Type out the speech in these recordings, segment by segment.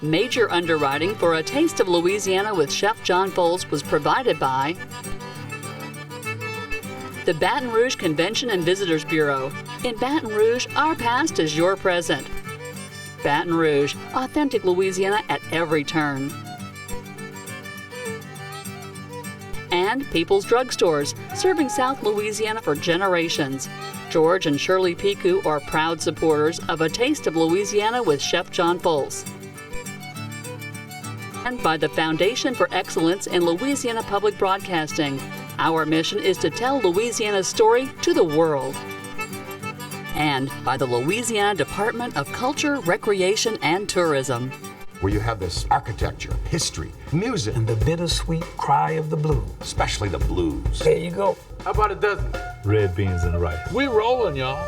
Major underwriting for A Taste of Louisiana with Chef John Folse was provided by the Baton Rouge Convention and Visitors Bureau. In Baton Rouge, our past is your present. Baton Rouge, authentic Louisiana at every turn. And People's Drug Stores, serving South Louisiana for generations. George and Shirley Picu are proud supporters of A Taste of Louisiana with Chef John Folse. And by the Foundation for Excellence in Louisiana Public Broadcasting. Our mission is to tell Louisiana's story to the world. And by the Louisiana Department of Culture, Recreation, and Tourism. Where you have this architecture, history, music. And the bittersweet cry of the blues. Especially the blues. There you go. How about a dozen? Red beans and rice. We rolling, y'all.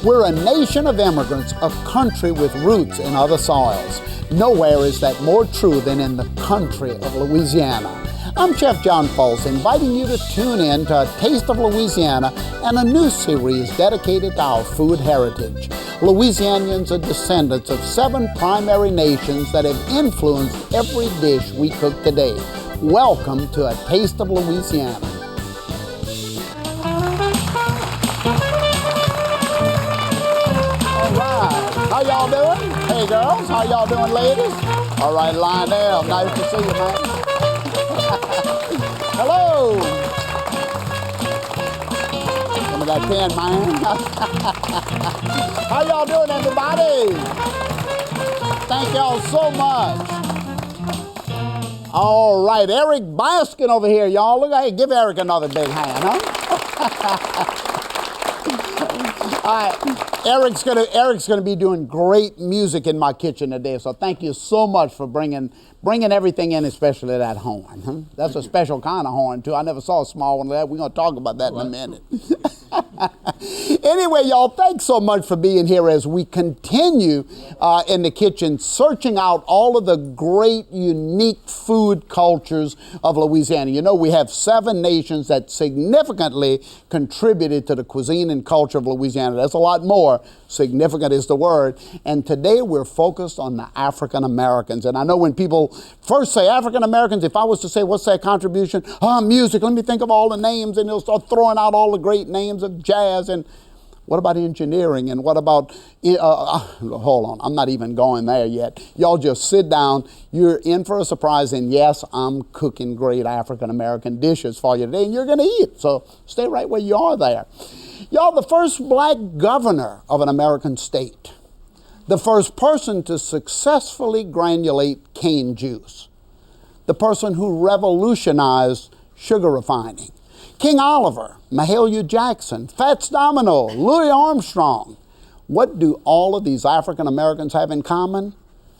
We're a nation of immigrants, a country with roots in other soils. Nowhere is that more true than in the country of Louisiana. I'm Chef John Folse, inviting you to tune in to A Taste of Louisiana and a new series dedicated to our food heritage. Louisianians are descendants of 7 primary nations that have influenced every dish we cook today. Welcome to A Taste of Louisiana. All right, how y'all doing? Hey girls, how y'all doing, ladies? All right, Lionel, nice to see you, man. Hello. Give me that pen, man. How y'all doing, everybody? Thank y'all so much. All right, Eric Baskin over here, y'all. Look, hey, give Eric another big hand, huh? All right, Eric's gonna be doing great music in my kitchen today. So thank you so much for bringing everything in, especially that horn. Huh? That's a special kind of horn too. I never saw a small one like that. We're gonna talk about that in a minute. Anyway, y'all, thanks so much for being here as we continue in the kitchen, searching out all of the great, unique food cultures of Louisiana. You know, we have 7 nations that significantly contributed to the cuisine and culture of Louisiana. That's a lot more. Significant is the word. And today we're focused on the African Americans. And I know when people first say African Americans, if I was to say, what's their contribution? Music. Let me think of all the names. And they'll start throwing out all the great names of jazz. And what about engineering? And what about, hold on, I'm not even going there yet. Y'all just sit down. You're in for a surprise. And yes, I'm cooking great African American dishes for you today. And you're going to eat. So stay right where you are there. Y'all, the first black governor of an American state, the first person to successfully granulate cane juice, the person who revolutionized sugar refining, King Oliver, Mahalia Jackson, Fats Domino, Louis Armstrong. What do all of these African Americans have in common?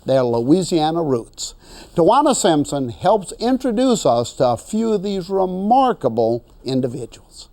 Their Louisiana roots. Tiwanna Simpson helps introduce us to a few of these remarkable individuals.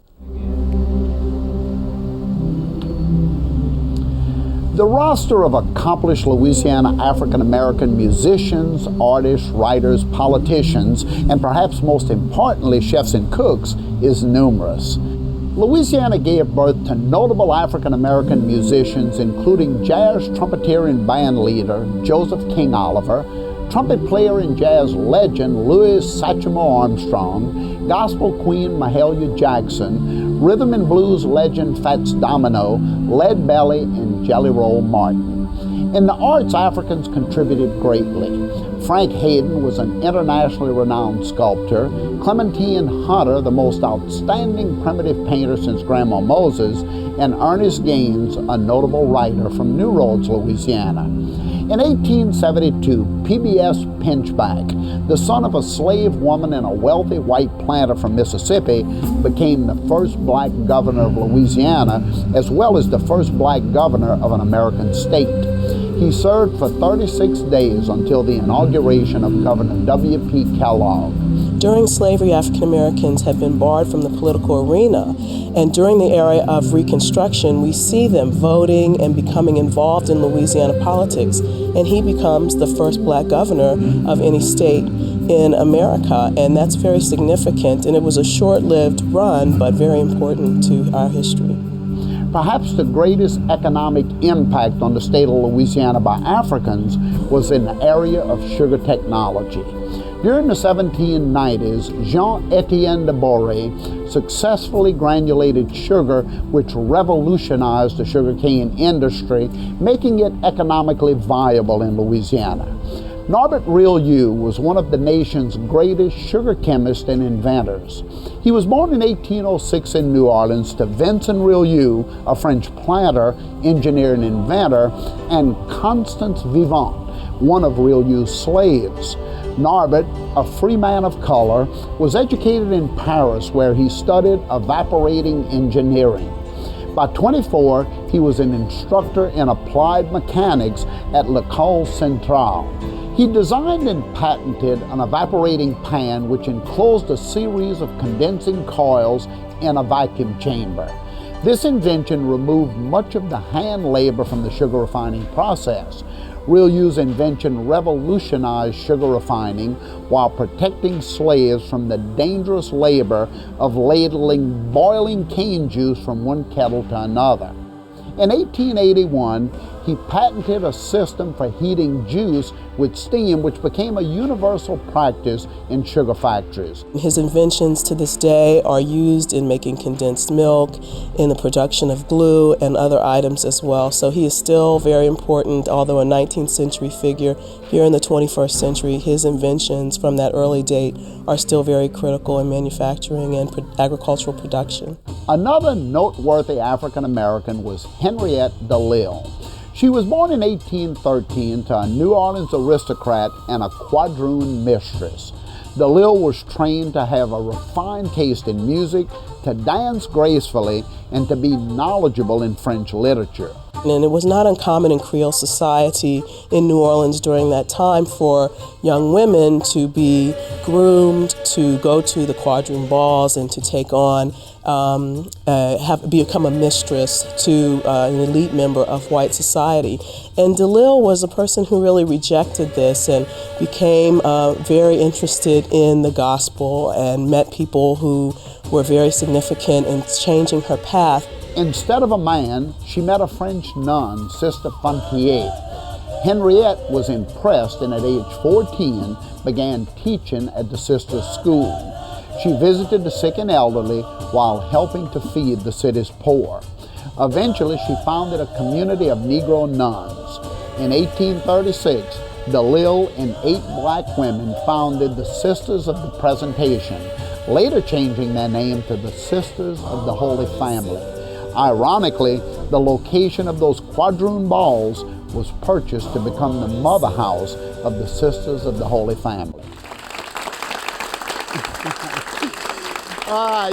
The roster of accomplished Louisiana African-American musicians, artists, writers, politicians, and perhaps most importantly, chefs and cooks, is numerous. Louisiana gave birth to notable African-American musicians, including jazz trumpeter and band leader Joseph King Oliver, trumpet player and jazz legend Louis Satchmo Armstrong, gospel queen Mahalia Jackson, rhythm and blues legend Fats Domino, Lead Belly, and Jelly Roll Martin. In the arts, Africans contributed greatly. Frank Hayden was an internationally renowned sculptor, Clementine Hunter, the most outstanding primitive painter since Grandma Moses, and Ernest Gaines, a notable writer from New Roads, Louisiana. In 1872, PBS Pinchback, the son of a slave woman and a wealthy white planter from Mississippi, became the first black governor of Louisiana, as well as the first black governor of an American state. He served for 36 days until the inauguration of Governor W.P. Kellogg. During slavery, African Americans had been barred from the political arena, and during the era of Reconstruction, we see them voting and becoming involved in Louisiana politics, and he becomes the first black governor of any state in America, and that's very significant, and it was a short-lived run, but very important to our history. perhaps the greatest economic impact on the state of Louisiana by Africans was in the area of sugar technology. During the 1790s, Jean-Etienne de Boré successfully granulated sugar, which revolutionized the sugarcane industry, making it economically viable in Louisiana. Norbert Rieu was one of the nation's greatest sugar chemists and inventors. He was born in 1806 in New Orleans to Vincent Rieu, a French planter, engineer, and inventor, and Constance Vivant, one of Rieu's slaves. Norbert, a free man of color, was educated in Paris where he studied evaporating engineering. By 24, he was an instructor in applied mechanics at l'École Centrale. He designed and patented an evaporating pan which enclosed a series of condensing coils in a vacuum chamber. This invention removed much of the hand labor from the sugar refining process. Rieu's invention revolutionized sugar refining while protecting slaves from the dangerous labor of ladling boiling cane juice from one kettle to another. In 1881, he patented a system for heating juice with steam, which became a universal practice in sugar factories. His inventions to this day are used in making condensed milk, in the production of glue, and other items as well. So he is still very important, although a 19th century figure. Here in the 21st century, his inventions from that early date are still very critical in manufacturing and agricultural production. Another noteworthy African American was Henriette DeLille. She was born in 1813 to a New Orleans aristocrat and a quadroon mistress. DeLille was trained to have a refined taste in music, to dance gracefully, and to be knowledgeable in French literature. And it was not uncommon in Creole society in New Orleans during that time for young women to be groomed to go to the quadroon balls and to take on, become a mistress to an elite member of white society. And DeLille was a person who really rejected this and became very interested in the gospel and met people who were very significant in changing her path. Instead of a man, she met a French nun, Sister Fontier. Henriette was impressed and at age 14 began teaching at the sister's school. She visited the sick and elderly while helping to feed the city's poor. Eventually, she founded a community of Negro nuns. In 1836, DeLille and 8 black women founded the Sisters of the Presentation, later changing their name to the Sisters of the Holy Family. Ironically, the location of those quadroon balls was purchased to become the mother house of the Sisters of the Holy Family.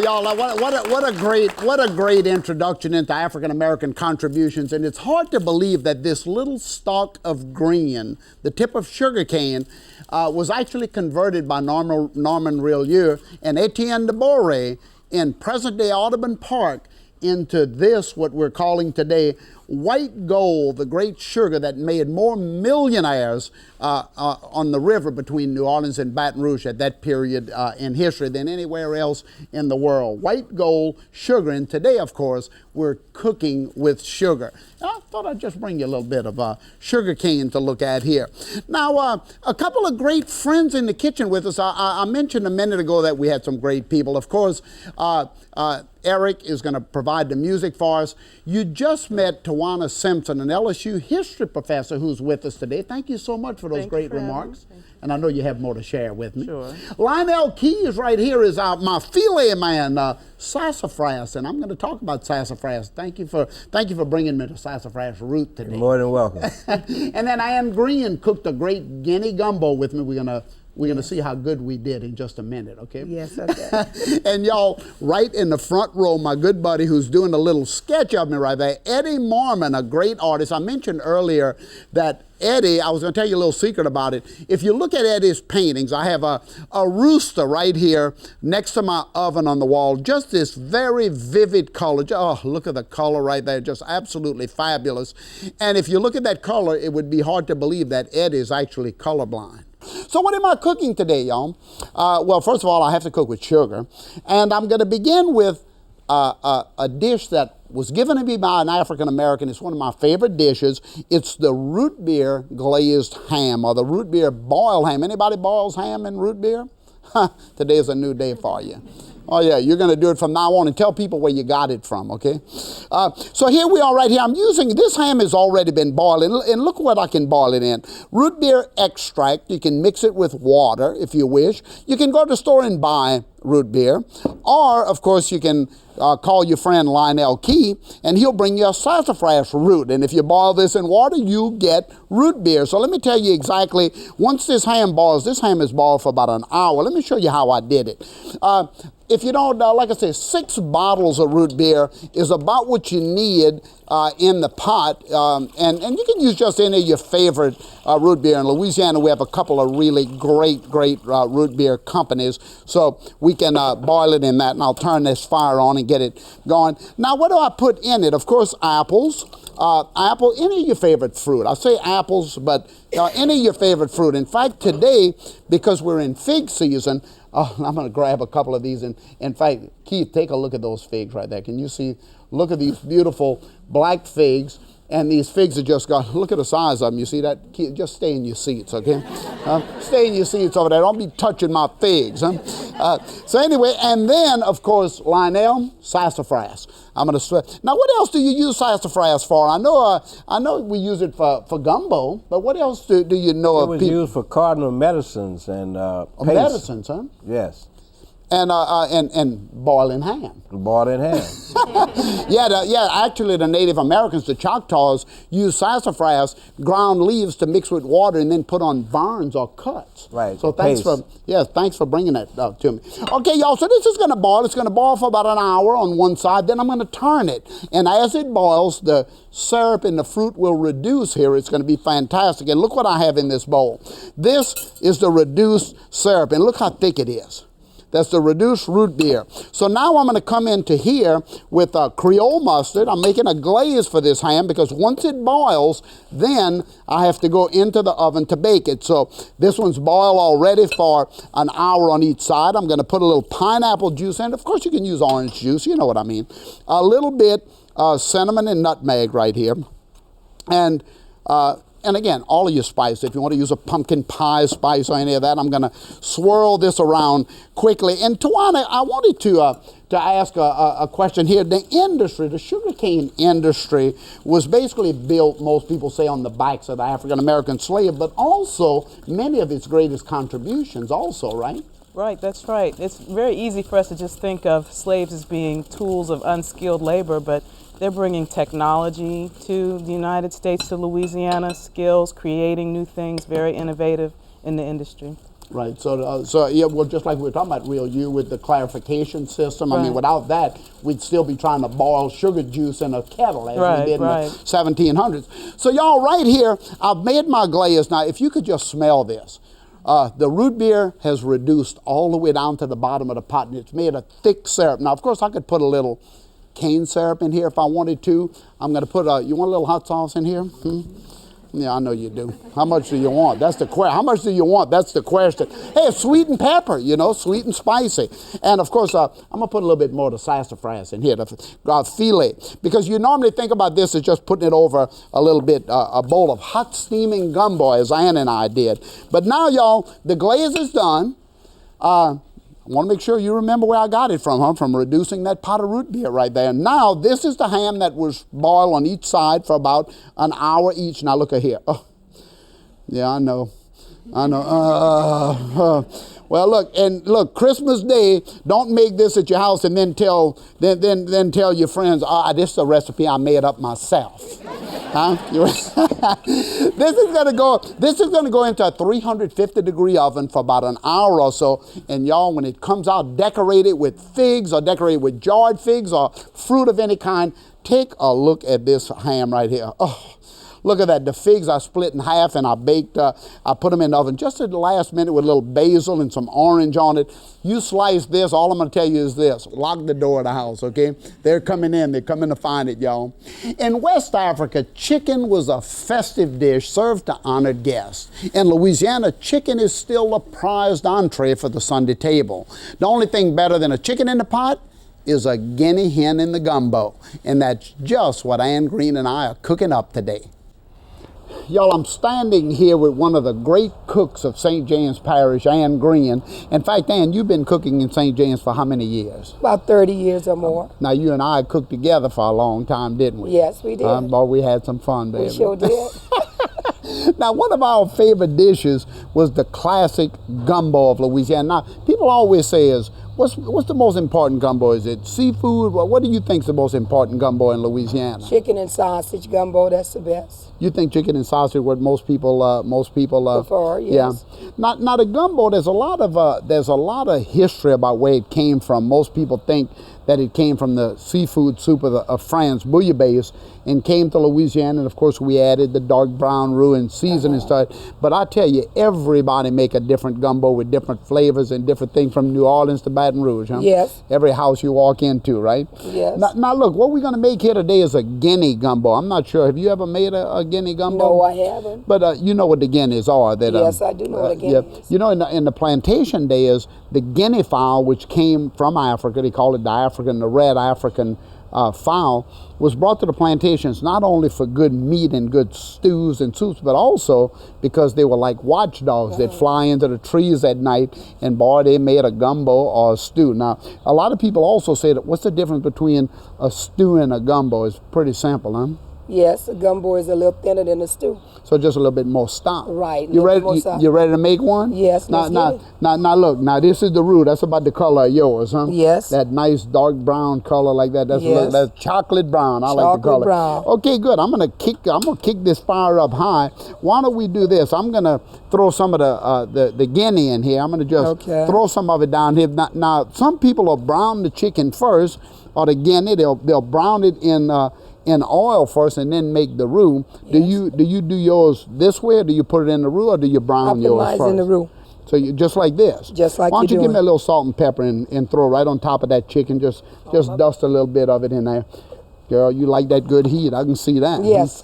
Y'all, what a great introduction into African American contributions, and it's hard to believe that this little stalk of green, the tip of sugar cane, was actually converted by Norman Rieu and Etienne de Boré in present-day Audubon Park into this, what we're calling today, white gold, the great sugar that made more millionaires on the river between New Orleans and Baton Rouge at that period in history than anywhere else in the world. White gold sugar, and today, of course, we're cooking with sugar. I thought I'd just bring you a little bit of sugar cane to look at here. Now, a couple of great friends in the kitchen with us. I mentioned a minute ago that we had some great people. Of course, Eric is going to provide the music for us. You just met Tiwanna Simpson, an LSU history professor who's with us today. Thank you so much for those great remarks. And I know you have more to share with me. Sure. Lionel Keyes right here is my filet man, sassafras, and I'm going to talk about sassafras. Thank you for bringing me to sassafras root today. You're more than welcome. And then Ann Green cooked a great Guinea Gumbo with me. We're gonna see how good we did in just a minute, okay? Yes, okay. And y'all, right in the front row, my good buddy who's doing a little sketch of me right there, Eddie Marmon, a great artist. I mentioned earlier that Eddie, I was gonna tell you a little secret about it. If you look at Eddie's paintings, I have a rooster right here next to my oven on the wall, just this very vivid color. Oh, look at the color right there, just absolutely fabulous. And if you look at that color, it would be hard to believe that Eddie is actually colorblind. So what am I cooking today, y'all? Well, first of all, I have to cook with sugar. And I'm going to begin with a dish that was given to me by an African American. It's one of my favorite dishes. It's the root beer glazed ham, or the root beer boiled ham. Anybody boils ham and root beer? Today is a new day for you. Oh yeah, you're going to do it from now on and tell people where you got it from, okay? So here we are right here. I'm using, this ham has already been boiled, and look what I can boil it in. Root beer extract, you can mix it with water if you wish. You can go to the store and buy root beer, or of course you can call your friend Lionel Keyes, and he'll bring you a sassafras root. And if you boil this in water, you get root beer. So let me tell you exactly, once this ham boils, this ham is boiled for about an hour. Let me show you how I did it. If you don't, like I said, 6 bottles of root beer is about what you need in the pot. And you can use just any of your favorite root beer. In Louisiana, we have a couple of really great root beer companies. So we can boil it in that, and I'll turn this fire on and get it going. Now, what do I put in it? Of course, apples. Any of your favorite fruit. I say apples, but any of your favorite fruit. In fact, today, because we're in fig season, I'm going to grab a couple of these. And in fact, Keith, take a look at those figs right there. Can you see? Look at these beautiful black figs. And these figs are just got, look at the size of them. You see that? Keith, just stay in your seats, okay? Stay in your seats over there. Don't be touching my figs. So anyway, and then, of course, Lionel, sassafras. I'm going to now, what else do you use sassafras for? I know we use it for gumbo, but what else do you know of? It was used for cardinal medicines and paste. Medicines, huh? Yes. And boiling ham. Boiling ham. Actually the Native Americans, the Choctaws, use sassafras, ground leaves to mix with water and then put on burns or cuts. Right. So thanks for bringing that to me. Okay, y'all, so this is going to boil. It's going to boil for about an hour on one side. Then I'm going to turn it. And as it boils, the syrup and the fruit will reduce here. It's going to be fantastic. And look what I have in this bowl. This is the reduced syrup, and look how thick it is. That's the reduced root beer. So now I'm going to come into here with Creole mustard. I'm making a glaze for this ham because once it boils, then I have to go into the oven to bake it. So this one's boiled already for an hour on each side. I'm going to put a little pineapple juice in. Of course, you can use orange juice. You know what I mean. A little bit cinnamon and nutmeg right here. And again, all of your spice. If you want to use a pumpkin pie spice or any of that, I'm going to swirl this around quickly. And Tiwanna, I wanted to ask a question here. The industry, the sugarcane industry, was basically built, most people say, on the backs of the African-American slave, but also many of its greatest contributions also, right? Right, that's right. It's very easy for us to just think of slaves as being tools of unskilled labor, but they're bringing technology to the United States, to Louisiana, skills, creating new things, very innovative in the industry. Right, so yeah, well, just like we were talking about Real U with the clarification system, I mean, without that, we'd still be trying to boil sugar juice in a kettle as we did in the 1700s. So y'all, right here, I've made my glaze. Now, if you could just smell this. The root beer has reduced all the way down to the bottom of the pot, and it's made a thick syrup. Now, of course, I could put a little cane syrup in here if I wanted to. I'm going to put you want a little hot sauce in here? Yeah, I know you do. How much do you want? That's the question. How much do you want? That's the question. Hey, sweet and pepper, you know, sweet and spicy. And of course, I'm going to put a little bit more of the sassafras in here, the filet. Because you normally think about this as just putting it over a little bit, a bowl of hot steaming gumbo, as Ann and I did. But now, y'all, the glaze is done. I want to make sure you remember where I got it from reducing that pot of root beer right there. Now, this is the ham that was boiled on each side for about an hour each. Now, look at here. Oh, yeah, I know. Well, look, Christmas Day, don't make this at your house and then tell your friends, this is a recipe I made up myself. Huh? This is going to go into a 350-degree oven for about an hour or so. And y'all, when it comes out, decorate it with figs or decorate it with jarred figs or fruit of any kind. Take a look at this ham right here. Oh, look at that. The figs I split in half and I baked. I put them in the oven just at the last minute with a little basil and some orange on it. You slice this. All I'm going to tell you is this. Lock the door of the house, okay? They're coming in. They're coming to find it, y'all. In West Africa, chicken was a festive dish served to honored guests. In Louisiana, chicken is still a prized entree for the Sunday table. The only thing better than a chicken in the pot is a Guinea hen in the gumbo, and that's just what Ann Green and I are cooking up today. Y'all, I'm standing here with one of the great cooks of St. James Parish, Ann Green. In fact, Ann, you've been cooking in St. James for how many years? About 30 years or more. Now, you and I cooked together for a long time, didn't we? Yes, we did. But we had some fun, baby. We sure did. Now, one of our favorite dishes was the classic gumbo of Louisiana. Now, people always say what's the most important gumbo? Is it seafood? What do you think is the most important gumbo in Louisiana? Chicken and sausage gumbo, that's the best. You think chicken and sausage what most people prefer? Yes. Yeah. Now the gumbo, there's a lot of history about where it came from. Most people think that it came from the seafood soup of France, bouillabaisse, and came to Louisiana. And of course, we added the dark brown roux and seasoning and stuff. But I tell you, everybody make a different gumbo with different flavors and different things from New Orleans to Baton Rouge. Huh? Yes. Every house you walk into, right? Yes. Now look, what we're going to make here today is a Guinea gumbo. I'm not sure. Have you ever made a Guinea gumbo? No, I haven't. But you know what the Guineas are. Yes, I do know what a Guinea is. You know, in the plantation days, the Guinea fowl, which came from Africa, they call it the red African fowl, was brought to the plantations not only for good meat and good stews and soups, but also because they were like watchdogs. They'd fly into the trees at night, and boy, they made a gumbo or a stew. Now, a lot of people also say that what's the difference between a stew and a gumbo? It's pretty simple, huh? Yes, a gumbo is a little thinner than a stew. So just a little bit more stock. Right. You ready to make one? Yes, now look, now this is the roux. That's about the color of yours, huh? Yes. That nice dark brown color like that. That's chocolate brown. I like the color. Chocolate brown. Okay, good. I'm gonna kick this fire up high. Why don't we do this? I'm gonna throw some of the Guinea in here. I'm gonna just throw some of it down here. Now some people will brown the chicken first, or the Guinea. They'll brown it in oil first and then make the roux. Yes. Do you do yours this way, or do you put it in the roux, or do you brown yours first? In the roux. So you just like this. Just like Why don't you doing. give me a little salt and pepper and throw right on top of that chicken? Just dust a little bit of it in there. Girl, you like that good heat. I can see that. Yes.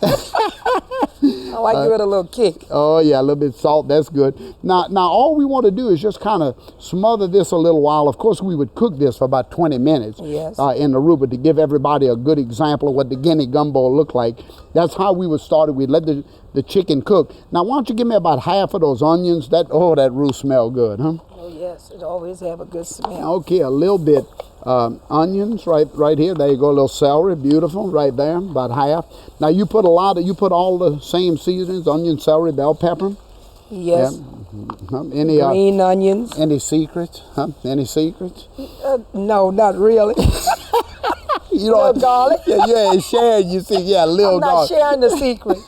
I like give it a little kick. Oh yeah, a little bit of salt, that's good. Now all we want to do is just kind of smother this a little while. Of course, we would cook this for about 20 minutes in the roux, but to give everybody a good example of what the Guinea gumbo look like, that's how we would start it. We'd let the chicken cook. Now why don't you give me about half of those onions? That roux smell good, huh? Oh yes, it always have a good smell. Okay, a little bit. Onions right here. There you go. A little celery, beautiful, right there, about half. Now you put all the same seasonings: onion, celery, bell pepper. Yes. Yeah. Any green onions? Any secrets? Any secrets? No, not really. You know, little garlic. Yeah, you ain't sharing. You see, little garlic. I'm not sharing the secret.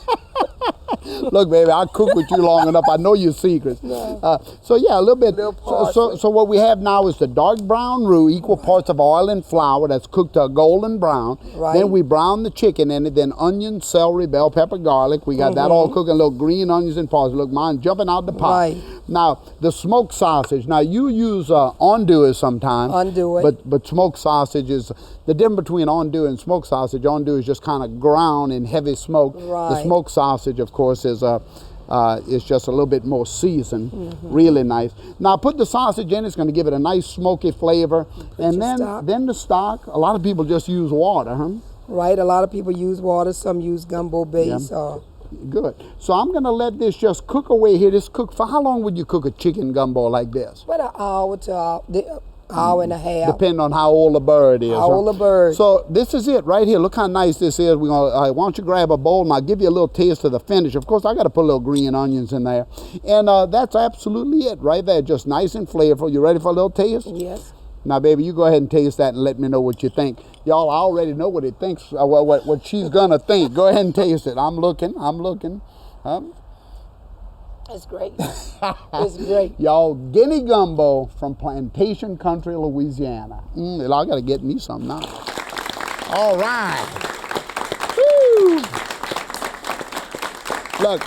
Look, baby, I cook with you long enough. I know your secrets. No. So a little bit. Little so what we have now is the dark brown roux, equal parts of oil and flour, that's cooked to a golden brown. Right. Then we brown the chicken in it. Then onion, celery, bell pepper, garlic. We got that all cooking. Little green onions and parsley. Look, mine jumping out the pot. Right. Now the smoked sausage. Now you use andouille sometimes. Andouille. But smoked sausage is the difference between andouille and smoked sausage. Andouille is just kind of ground in heavy smoke. Right. The smoked sausage, of course, is just a little bit more seasoned, really nice. Now put the sausage in, it's going to give it a nice smoky flavor. And then the stock, a lot of people just use water, huh? Right, a lot of people use water, some use gumbo base. Good. So I'm going to let this just cook away here. This cook for how long would you cook a chicken gumbo like this? About an hour to hour and a half. Depending on how old the bird is. How old the bird. So this is it right here. Look how nice this is. We're gonna. Why don't you grab a bowl and I'll give you a little taste of the finish. Of course, I got to put a little green onions in there, and that's absolutely it right there. Just nice and flavorful. You ready for a little taste? Yes. Now, baby, you go ahead and taste that and let me know what you think. Y'all, I already know what it thinks. What she's gonna think. Go ahead and taste it. I'm looking. It's great. It's great. Y'all, Guinea gumbo from Plantation Country, Louisiana. I got to get me some now. All right. Woo. Look,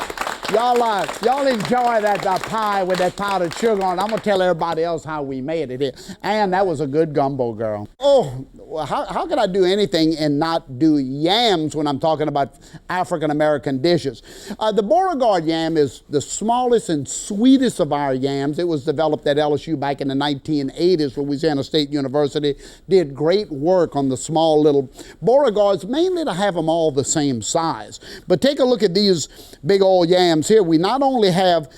y'all enjoy that pie with that powdered sugar on it. I'm going to tell everybody else how we made it here. And that was a good gumbo, girl. Oh, how can I do anything and not do yams when I'm talking about African-American dishes? The Beauregard yam is the smallest and sweetest of our yams. It was developed at LSU back in the 1980s. Louisiana State University did great work on the small little Beauregards, mainly to have them all the same size. But take a look at these big old yams here. We not only have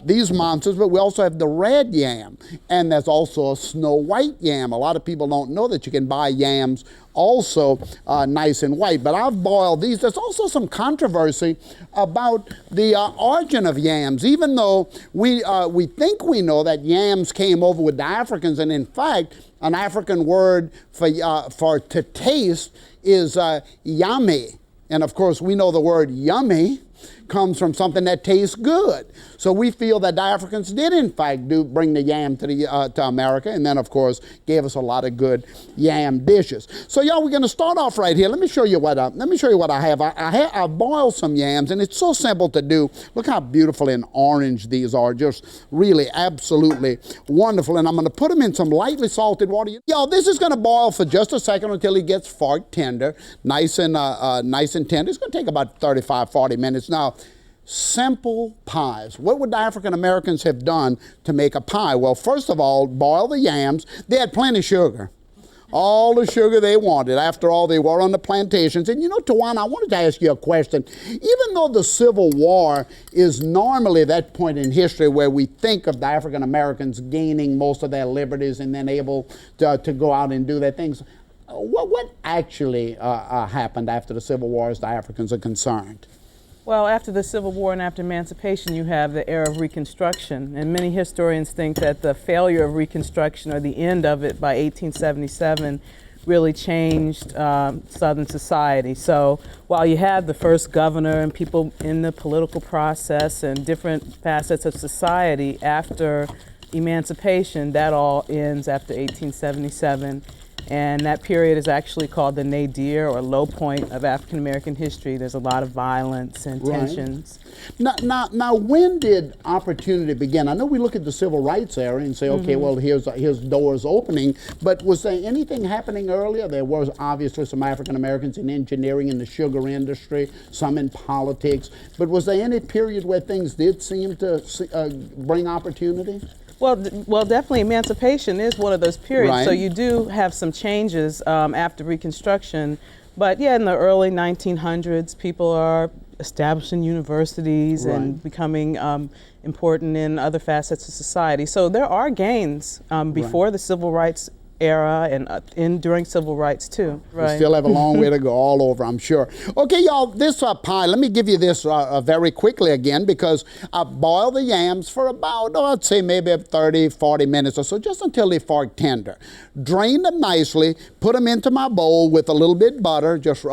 these monsters, but we also have the red yam. And there's also a snow white yam. A lot of people don't know that you can buy yams also nice and white. But I've boiled these. There's also some controversy about the origin of yams, even though we think we know that yams came over with the Africans, and in fact, an African word for to taste is yummy. And of course, we know the word yummy comes from something that tastes good. So we feel that the Africans did in fact bring the yam to America, and then of course gave us a lot of good yam dishes. So y'all, we're going to start off right here. Let me show you what I have. I boiled some yams, and it's so simple to do. Look how beautiful and orange these are. Just really absolutely wonderful. And I'm going to put them in some lightly salted water. Y'all, this is going to boil for just a second until it gets fork tender, nice and tender. It's going to take about 35-40 minutes. Now, simple pies. What would the African Americans have done to make a pie? Well, first of all, boil the yams. They had plenty of sugar. All the sugar they wanted. After all, they were on the plantations. And you know, Tiwanna, I wanted to ask you a question. Even though the Civil War is normally that point in history where we think of the African Americans gaining most of their liberties and then able to go out and do their things, what actually happened after the Civil War as the Africans are concerned? Well, after the Civil War and after emancipation, you have the era of Reconstruction. And many historians think that the failure of Reconstruction, or the end of it by 1877, really changed Southern society. So while you had the first governor and people in the political process and different facets of society after emancipation, that all ends after 1877. And that period is actually called the nadir, or low point, of African American history. There's a lot of violence and tensions. Now, when did opportunity begin? I know we look at the civil rights era and say, okay, well, here's doors opening, but was there anything happening earlier? There was obviously some African Americans in engineering, in the sugar industry, some in politics, but was there any period where things did seem to bring opportunity? Well, definitely emancipation is one of those periods. Right. So you do have some changes after Reconstruction. But yeah, in the early 1900s, people are establishing universities and becoming important in other facets of society. So there are gains before the Civil Rights era and during civil rights too. We still have a long way to go all over, I'm sure. Okay, y'all, this pie, let me give you this very quickly again, because I boiled the yams for about, I'd say maybe 30, 40 minutes or so, just until they fork tender. Drain them nicely, put them into my bowl with a little bit butter, just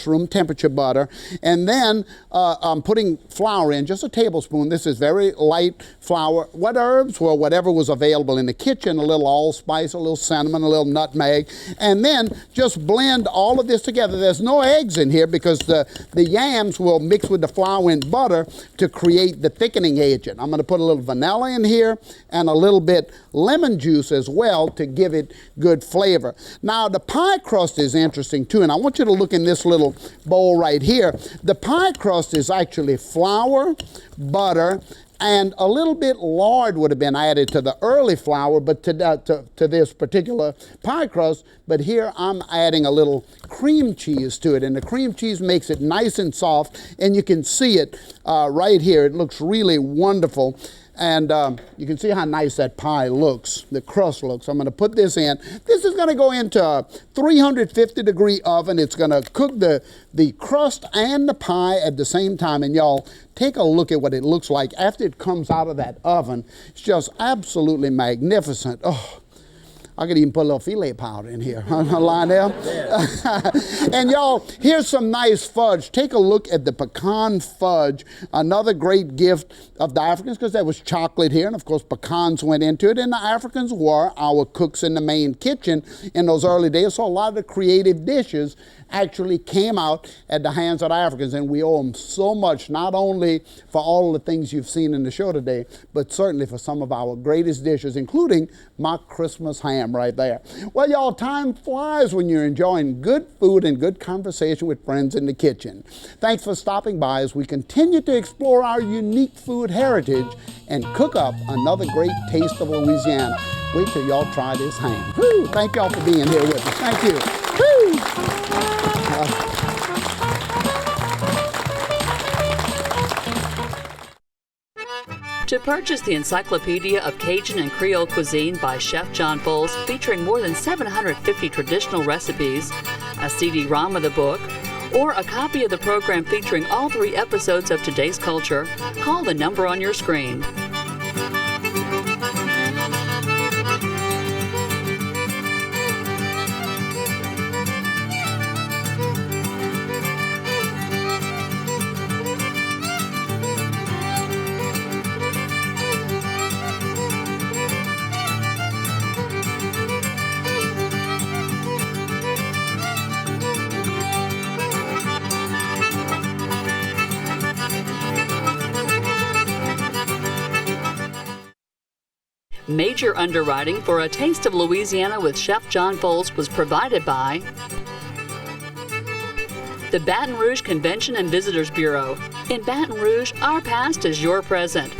room temperature butter, and then I'm putting flour in, just a tablespoon. This is very light flour. What herbs? Well, whatever was available in the kitchen, a little allspice, a little cinnamon, a little nutmeg, and then just blend all of this together. There's no eggs in here because the yams will mix with the flour and butter to create the thickening agent. I'm going to put a little vanilla in here and a little bit lemon juice as well to give it good flavor. Now, the pie crust is interesting too, and I want you to look in this little bowl right here. The pie crust is actually flour, butter, and a little bit lard would have been added to the early flour, but to this particular pie crust. But here I'm adding a little cream cheese to it, and the cream cheese makes it nice and soft, and you can see it right here. It looks really wonderful. And you can see how nice that pie looks, the crust looks. I'm going to put this in. This is going to go into a 350-degree oven. It's going to cook the crust and the pie at the same time. And y'all, take a look at what it looks like after it comes out of that oven. It's just absolutely magnificent. Oh, I could even put a little filet powder in here, Lionel. And y'all, here's some nice fudge. Take a look at the pecan fudge, another great gift of the Africans, because there was chocolate here, and of course pecans went into it, and the Africans were our cooks in the main kitchen in those early days, so a lot of the creative dishes actually came out at the hands of the Africans, and we owe them so much, not only for all of the things you've seen in the show today, but certainly for some of our greatest dishes, including my Christmas ham. ham right there. Well, y'all, time flies when you're enjoying good food and good conversation with friends in the kitchen. Thanks for stopping by as we continue to explore our unique food heritage and cook up another great taste of Louisiana. Wait till y'all try this ham. Woo! Thank y'all for being here with us. Thank you. Woo! To purchase the Encyclopedia of Cajun and Creole Cuisine by Chef John Folse, featuring more than 750 traditional recipes, a CD-ROM of the book, or a copy of the program featuring all 3 episodes of Today's Culture, call the number on your screen. Major underwriting for A Taste of Louisiana with Chef John Folse was provided by the Baton Rouge Convention and Visitors Bureau. In Baton Rouge, our past is your present.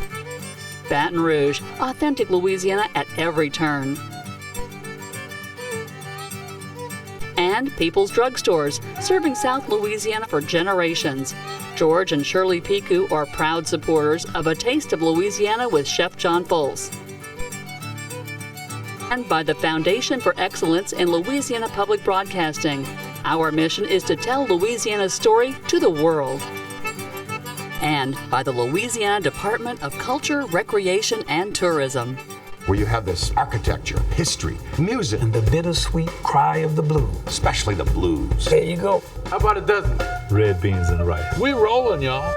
Baton Rouge, authentic Louisiana at every turn. And People's Drugstores, serving South Louisiana for generations. George and Shirley Picu are proud supporters of A Taste of Louisiana with Chef John Folse. And by the Foundation for Excellence in Louisiana Public Broadcasting. Our mission is to tell Louisiana's story to the world. And by the Louisiana Department of Culture, Recreation, and Tourism. Where you have this architecture, history, music, And the bittersweet cry of the blues. especially the blues. There you go. How about a dozen? Red beans and rice. We rolling, y'all.